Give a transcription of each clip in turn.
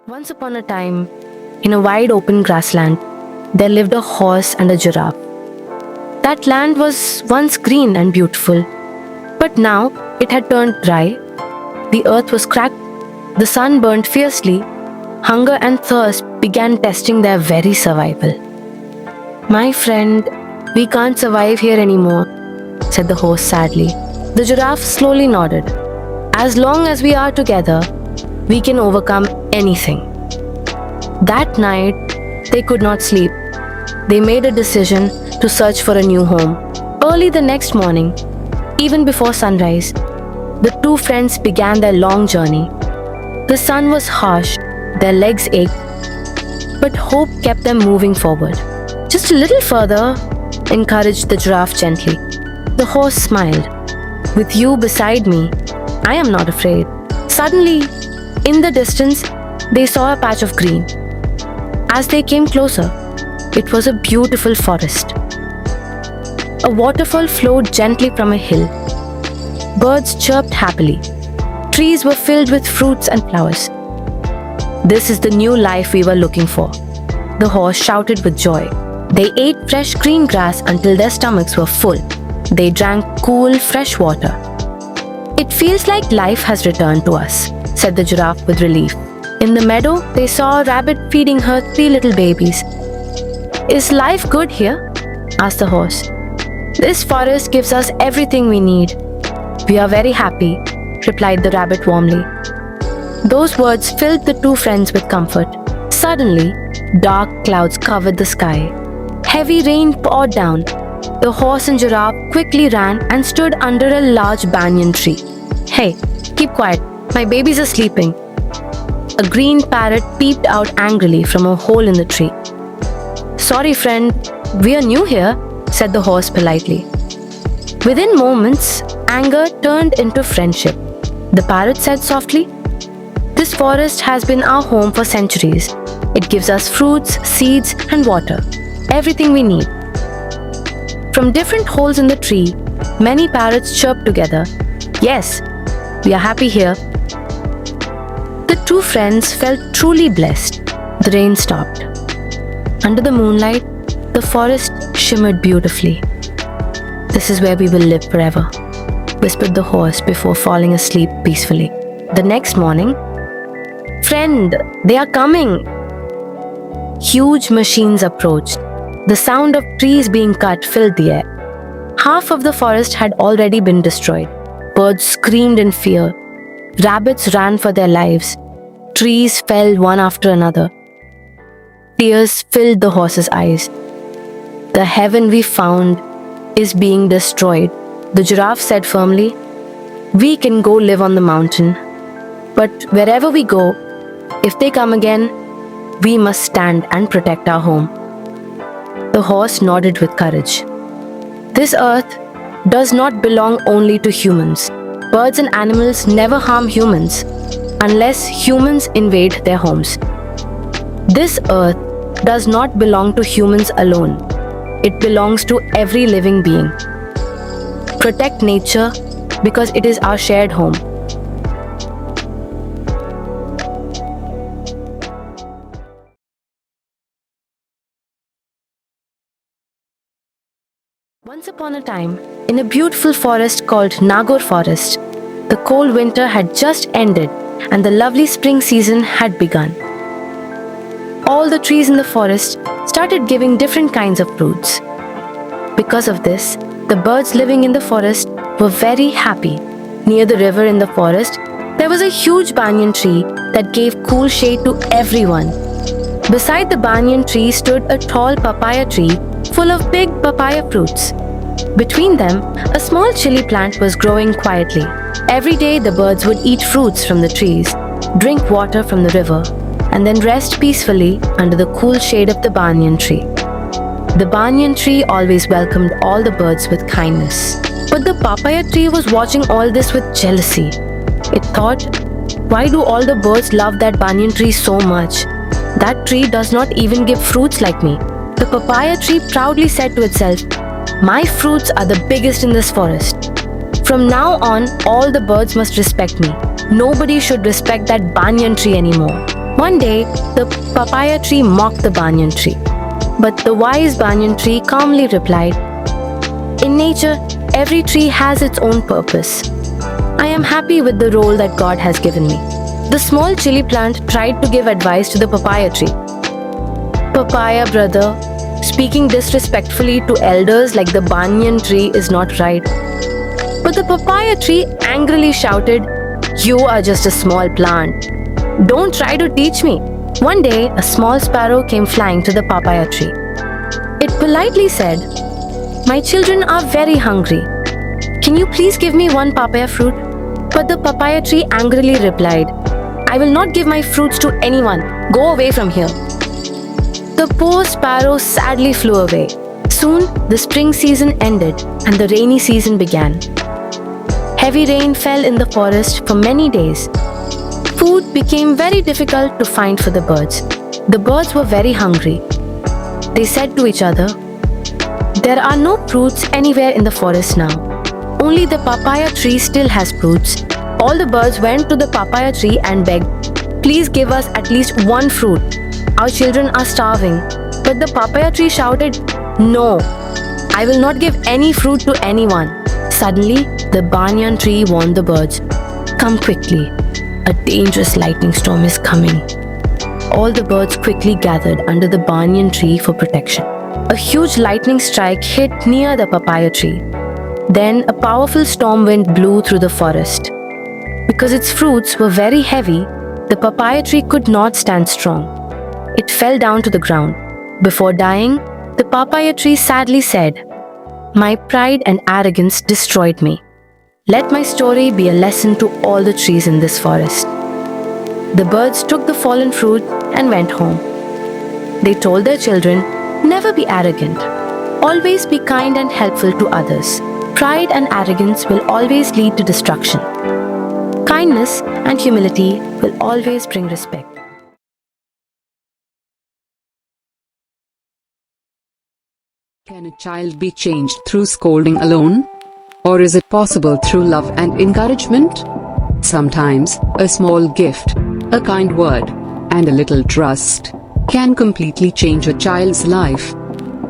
Once upon a time, in a wide open grassland, there lived a horse and a giraffe. That land was once green and beautiful, but now it had turned dry. The earth was cracked, the sun burned fiercely, hunger and thirst began testing their very survival. My friend, we can't survive here anymore, said the horse sadly. The giraffe slowly nodded. As long as we are together, we can overcome anything. That night, they could not sleep. They made a decision to search for a new home. Early the next morning, even before sunrise, the two friends began their long journey. The sun was harsh, their legs ached, but hope kept them moving forward. Just a little further, encouraged the giraffe gently. The horse smiled. With you beside me, I am not afraid. Suddenly, in the distance, they saw a patch of green. As they came closer, it was a beautiful forest. A waterfall flowed gently from a hill. Birds chirped happily. Trees were filled with fruits and flowers. This is the new life we were looking for, the horse shouted with joy. They ate fresh green grass until their stomachs were full. They drank cool, fresh water. It feels like life has returned to us, said the giraffe with relief. In the meadow, they saw a rabbit feeding her 3 little babies. Is life good here? Asked the horse. This forest gives us everything we need. We are very happy, replied the rabbit warmly. Those words filled the two friends with comfort. Suddenly, dark clouds covered the sky. Heavy rain poured down. The horse and giraffe quickly ran and stood under a large banyan tree. Hey, keep quiet. My babies are sleeping. A green parrot peeped out angrily from a hole in the tree. Sorry, friend, we are new here, said the horse politely. Within moments, anger turned into friendship. The parrot said softly, this forest has been our home for centuries. It gives us fruits, seeds, and water. Everything we need. From different holes in the tree, many parrots chirped together. Yes, we are happy here. The two friends felt truly blessed. The rain stopped. Under the moonlight, the forest shimmered beautifully. This is where we will live forever, whispered the horse before falling asleep peacefully. The next morning, friend, they are coming! Huge machines approached. The sound of trees being cut filled the air. Half of the forest had already been destroyed. Birds screamed in fear. Rabbits ran for their lives. Trees fell one after another. Tears filled the horse's eyes. The heaven we found is being destroyed, the giraffe said firmly. We can go live on the mountain, but wherever we go, if they come again, we must stand and protect our home. The horse nodded with courage. This earth does not belong only to humans. Birds and animals never harm humans unless humans invade their homes. This earth does not belong to humans alone. It belongs to every living being. Protect nature because it is our shared home. Once upon a time, in a beautiful forest called Nagore Forest, the cold winter had just ended and the lovely spring season had begun. All the trees in the forest started giving different kinds of fruits. Because of this, the birds living in the forest were very happy. Near the river in the forest, there was a huge banyan tree that gave cool shade to everyone. Beside the banyan tree stood a tall papaya tree full of big papaya fruits. Between them, a small chili plant was growing quietly. Every day, the birds would eat fruits from the trees, drink water from the river, and then rest peacefully under the cool shade of the banyan tree. The banyan tree always welcomed all the birds with kindness. But the papaya tree was watching all this with jealousy. It thought, why do all the birds love that banyan tree so much? That tree does not even give fruits like me. The papaya tree proudly said to itself, my fruits are the biggest in this forest. From now on, all the birds must respect me. Nobody should respect that banyan tree anymore. One day, the papaya tree mocked the banyan tree. But the wise banyan tree calmly replied, "In nature, every tree has its own purpose. I am happy with the role that God has given me." The small chili plant tried to give advice to the papaya tree. "Papaya brother, speaking disrespectfully to elders like the banyan tree is not right." But the papaya tree angrily shouted, "You are just a small plant. Don't try to teach me." One day, a small sparrow came flying to the papaya tree. It politely said, "My children are very hungry. Can you please give me one papaya fruit?" But the papaya tree angrily replied, "I will not give my fruits to anyone. Go away from here." The poor sparrow sadly flew away. Soon, the spring season ended and the rainy season began. Heavy rain fell in the forest for many days. Food became very difficult to find for the birds. The birds were very hungry. They said to each other, "There are no fruits anywhere in the forest now. Only the papaya tree still has fruits." All the birds went to the papaya tree and begged, "Please give us at least one fruit. Our children are starving." But the papaya tree shouted, "No, I will not give any fruit to anyone." Suddenly, the banyan tree warned the birds, "Come quickly. A dangerous lightning storm is coming." All the birds quickly gathered under the banyan tree for protection. A huge lightning strike hit near the papaya tree. Then a powerful storm wind blew through the forest. Because its fruits were very heavy, the papaya tree could not stand strong. It fell down to the ground. Before dying, the papaya tree sadly said, "My pride and arrogance destroyed me. Let my story be a lesson to all the trees in this forest." The birds took the fallen fruit and went home. They told their children, "Never be arrogant. Always be kind and helpful to others. Pride and arrogance will always lead to destruction. Kindness and humility will always bring respect." Can a child be changed through scolding alone? Or is it possible through love and encouragement? Sometimes, a small gift, a kind word, and a little trust can completely change a child's life.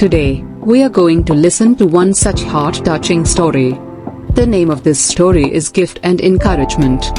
Today, we are going to listen to one such heart-touching story. The name of this story is Gift and Encouragement.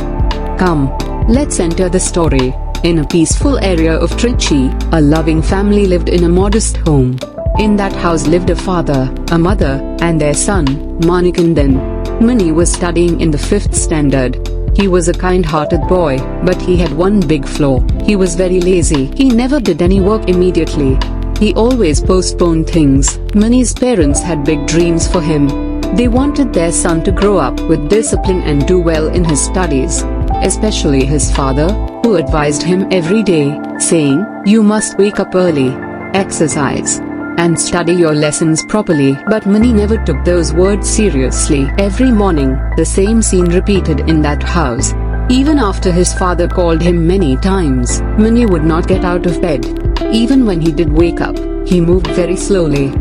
Come, let's enter the story. In a peaceful area of Trichy, a loving family lived in a modest home. In that house lived a father, a mother, and their son, Manikandan. Mani was studying in the 5th standard. He was a kind-hearted boy, but he had one big flaw. He was very lazy. He never did any work immediately. He always postponed things. Mani's parents had big dreams for him. They wanted their son to grow up with discipline and do well in his studies. Especially his father, who advised him every day, saying, "You must wake up early, exercise, and study your lessons properly." But Mani never took those words seriously. Every morning, the same scene repeated in that house. Even after his father called him many times, Mani would not get out of bed. Even when he did wake up, he moved very slowly.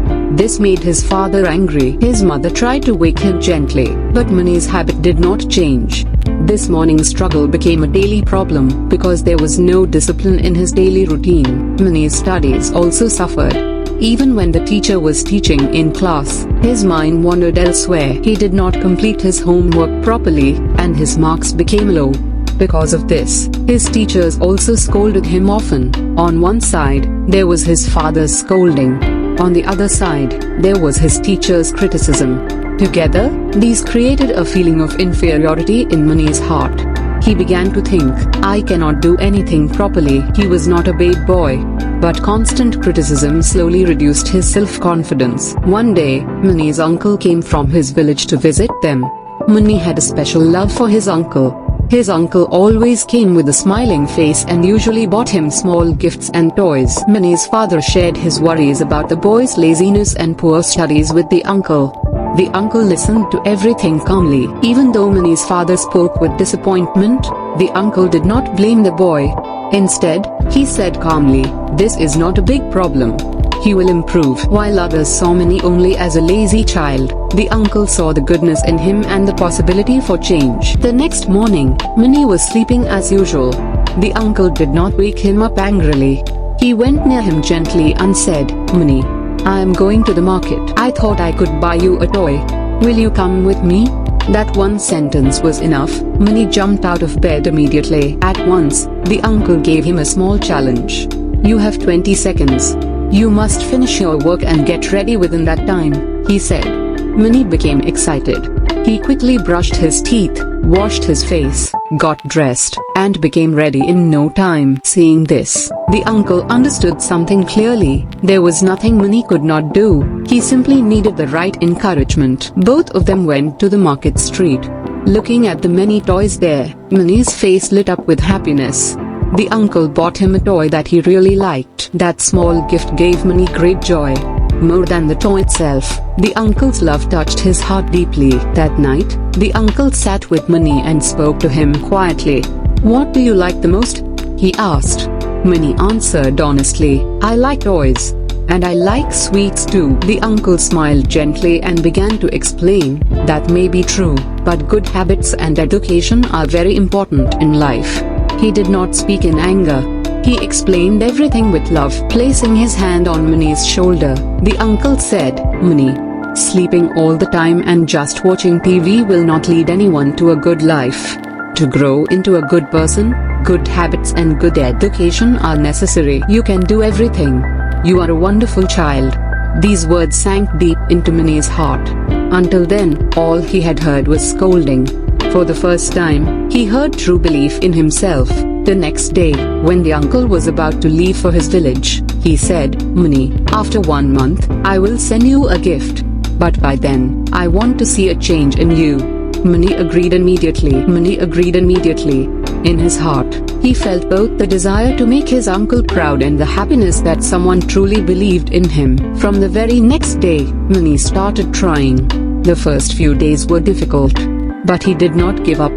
This made his father angry. His mother tried to wake him gently, but Mani's habit did not change. This morning's struggle became a daily problem because there was no discipline in his daily routine. Mani's studies also suffered. Even when the teacher was teaching in class, his mind wandered elsewhere. He did not complete his homework properly, and his marks became low. Because of this, his teachers also scolded him often. On one side, there was his father's scolding. On the other side, there was his teacher's criticism. Together, these created a feeling of inferiority in Mani's heart. He began to think, "I cannot do anything properly." He was not a bad boy. But constant criticism slowly reduced his self-confidence. One day, Mani's uncle came from his village to visit them. Mani had a special love for his uncle. His uncle always came with a smiling face and usually bought him small gifts and toys. Mani's father shared his worries about the boy's laziness and poor studies with the uncle. The uncle listened to everything calmly. Even though Mani's father spoke with disappointment, the uncle did not blame the boy. Instead, he said calmly, "This is not a big problem. He will improve." While others saw Mani only as a lazy child, the uncle saw the goodness in him and the possibility for change. The next morning, Mani was sleeping as usual. The uncle did not wake him up angrily. He went near him gently and said, "Mani, I am going to the market. I thought I could buy you a toy. Will you come with me?" That one sentence was enough. Mani jumped out of bed immediately. At once, the uncle gave him a small challenge. "You have 20 seconds. You must finish your work and get ready within that time," he said. Mani became excited. He quickly brushed his teeth, washed his face, got dressed, and became ready in no time. Seeing this, the uncle understood something clearly. There was nothing Mani could not do. He simply needed the right encouragement. Both of them went to the market street. Looking at the many toys there, Mani's face lit up with happiness. The uncle bought him a toy that he really liked. That small gift gave Mani great joy. More than the toy itself, the uncle's love touched his heart deeply. That night, the uncle sat with Mani and spoke to him quietly. "What do you like the most?" he asked. Mani answered honestly, "I like toys. And I like sweets too." The uncle smiled gently and began to explain, "That may be true, but good habits and education are very important in life." He did not speak in anger. He explained everything with love, placing his hand on Mani's shoulder. The uncle said, "Mani, sleeping all the time and just watching TV will not lead anyone to a good life. To grow into a good person, good habits and good education are necessary. You can do everything. You are a wonderful child." These words sank deep into Mani's heart. Until then, all he had heard was scolding. For the first time, he heard true belief in himself. The next day, when the uncle was about to leave for his village, he said, "Mani, after 1 month, I will send you a gift. But by then, I want to see a change in you." Mani agreed immediately. In his heart, he felt both the desire to make his uncle proud and the happiness that someone truly believed in him. From the very next day, Mani started trying. The first few days were difficult. But he did not give up.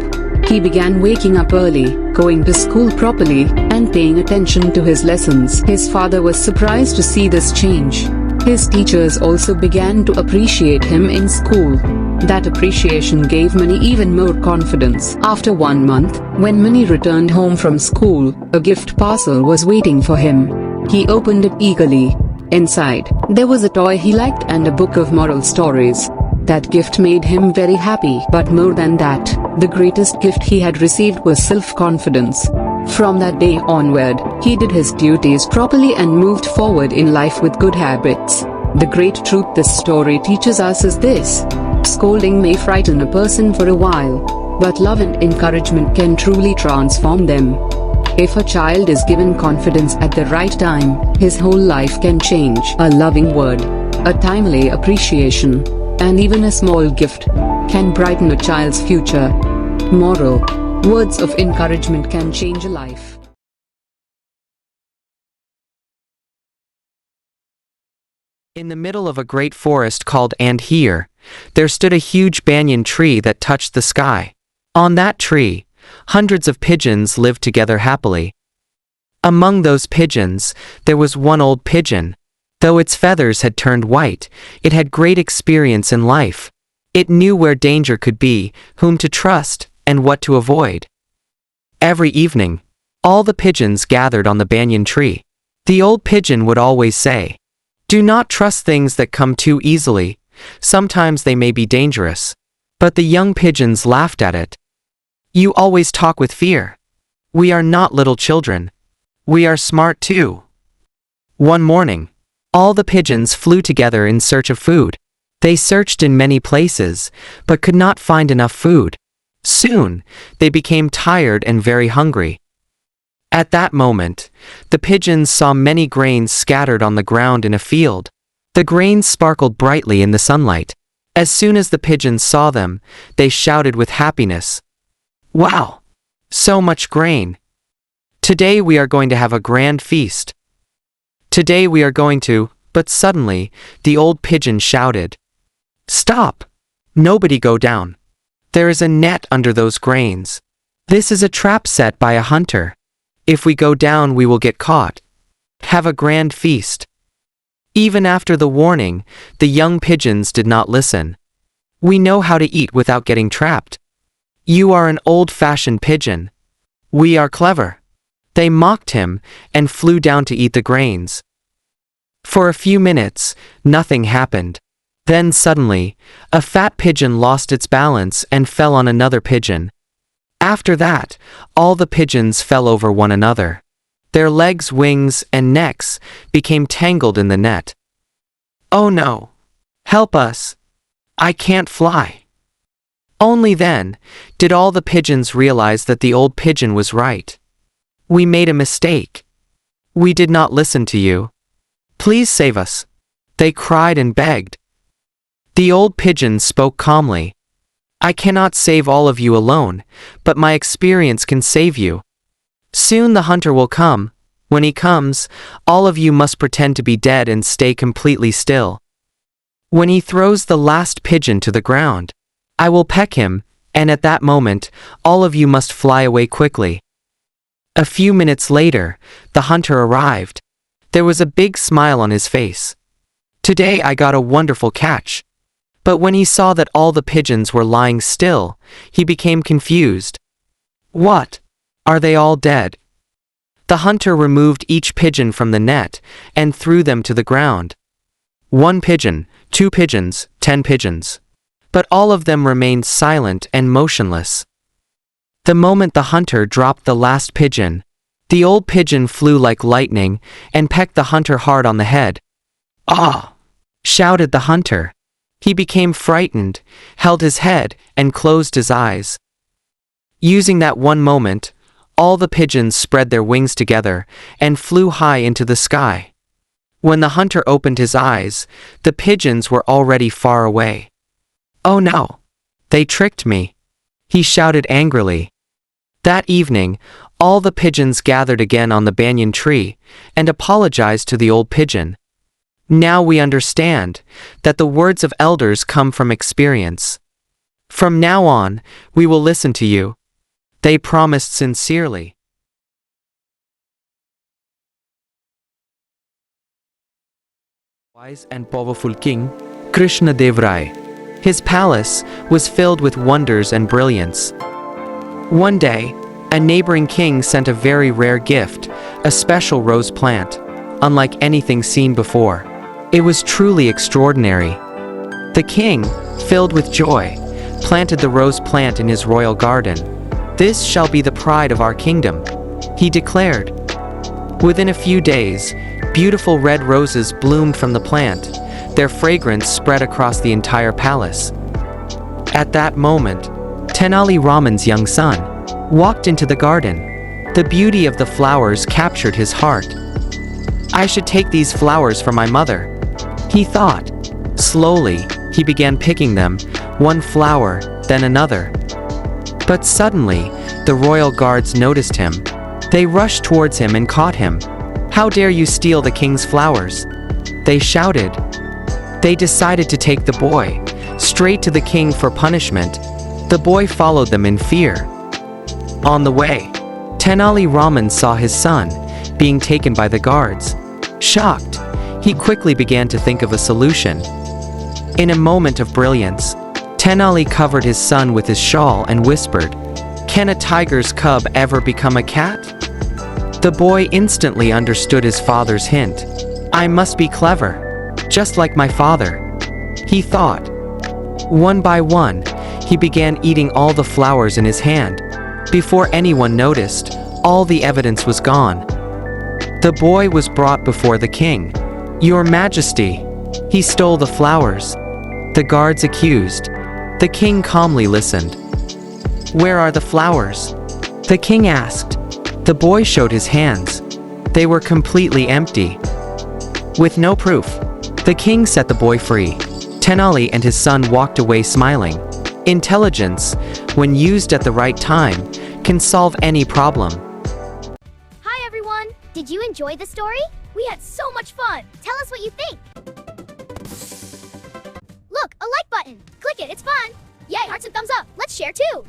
He began waking up early, going to school properly, and paying attention to his lessons. His father was surprised to see this change. His teachers also began to appreciate him in school. That appreciation gave Mani even more confidence. After 1 month, when Mani returned home from school, a gift parcel was waiting for him. He opened it eagerly. Inside, there was a toy he liked and a book of moral stories. That gift made him very happy. But more than that, the greatest gift he had received was self-confidence. From that day onward, he did his duties properly and moved forward in life with good habits. The great truth this story teaches us is this: scolding may frighten a person for a while, but love and encouragement can truly transform them. If a child is given confidence at the right time, his whole life can change. A loving word, a timely appreciation, and even a small gift can brighten a child's future. Moral: words of encouragement can change a life. In the middle of a great forest called And Here, there stood a huge banyan tree that touched the sky. On that tree, hundreds of pigeons lived together happily. Among those pigeons, there was one old pigeon. Though its feathers had turned white, it had great experience in life. It knew where danger could be, whom to trust, and what to avoid. Every evening, all the pigeons gathered on the banyan tree. The old pigeon would always say, "Do not trust things that come too easily. Sometimes they may be dangerous." But the young pigeons laughed at it. "You always talk with fear. We are not little children. We are smart too." One morning, all the pigeons flew together in search of food. They searched in many places, but could not find enough food. Soon, they became tired and very hungry. At that moment, the pigeons saw many grains scattered on the ground in a field. The grains sparkled brightly in the sunlight. As soon as the pigeons saw them, they shouted with happiness, "Wow! So much grain! Today we are going to have a grand feast. Today we are going to..." But suddenly, the old pigeon shouted, "Stop! Nobody go down. There is a net under those grains. This is a trap set by a hunter. If we go down we will get caught. Have a grand feast." Even after the warning, the young pigeons did not listen. "We know how to eat without getting trapped. You are an old-fashioned pigeon. We are clever. They mocked him and flew down to eat the grains. For a few minutes, nothing happened. Then suddenly, a fat pigeon lost its balance and fell on another pigeon. After that, all the pigeons fell over one another. Their legs, wings, and necks became tangled in the net. "Oh no! Help us! I can't fly!" Only then did all the pigeons realize that the old pigeon was right. "We made a mistake. We did not listen to you. Please save us," they cried and begged. The old pigeon spoke calmly. "I cannot save all of you alone, but my experience can save you. Soon the hunter will come. When he comes, all of you must pretend to be dead and stay completely still. When he throws the last pigeon to the ground, I will peck him, and at that moment, all of you must fly away quickly." A few minutes later, the hunter arrived. There was a big smile on his face. "Today I got a wonderful catch." But when he saw that all the pigeons were lying still, he became confused. "What? Are they all dead?" The hunter removed each pigeon from the net and threw them to the ground. 1 pigeon, 2 pigeons, 10 pigeons. But all of them remained silent and motionless. The moment the hunter dropped the last pigeon, the old pigeon flew like lightning and pecked the hunter hard on the head. "Ah!" shouted the hunter. He became frightened, held his head, and closed his eyes. Using that one moment, all the pigeons spread their wings together and flew high into the sky. When the hunter opened his eyes, the pigeons were already far away. "Oh no! They tricked me!" he shouted angrily. That evening, all the pigeons gathered again on the banyan tree and apologized to the old pigeon. Now we understand that the words of elders come from experience. From now on, we will listen to you, they promised sincerely. Wise and powerful king, Krishna Dev Rai. His palace was filled with wonders and brilliance. One day, a neighboring king sent a very rare gift, a special rose plant, unlike anything seen before. It was truly extraordinary. The king, filled with joy, planted the rose plant in his royal garden. "This shall be the pride of our kingdom," he declared. Within a few days, beautiful red roses bloomed from the plant. Their fragrance spread across the entire palace. At that moment, Tenali, Raman's young son, walked into the garden. The beauty of the flowers captured his heart. "I should take these flowers for my mother," he thought. Slowly, he began picking them, one flower, then another. But suddenly, the royal guards noticed him. They rushed towards him and caught him. "How dare you steal the king's flowers?" they shouted. They decided to take the boy straight to the king for punishment. The boy followed them in fear. On the way, Tenali Raman saw his son being taken by the guards. Shocked, he quickly began to think of a solution. In a moment of brilliance, Tenali covered his son with his shawl and whispered, "Can a tiger's cub ever become a cat?" The boy instantly understood his father's hint. "I must be clever, just like my father," he thought. One by one, he began eating all the flowers in his hand. Before anyone noticed, all the evidence was gone. The boy was brought before the king. "Your Majesty, he stole the flowers," the guards accused. The king calmly listened. "Where are the flowers?" the king asked. The boy showed his hands. They were completely empty. With no proof, the king set the boy free. Tenali and his son walked away smiling. Intelligence, when used at the right time, can solve any problem. Hi everyone! Did you enjoy the story? We had so much fun! Tell us what you think! Look, a like button! Click it, it's fun! Yay, hearts and thumbs up! Let's share too!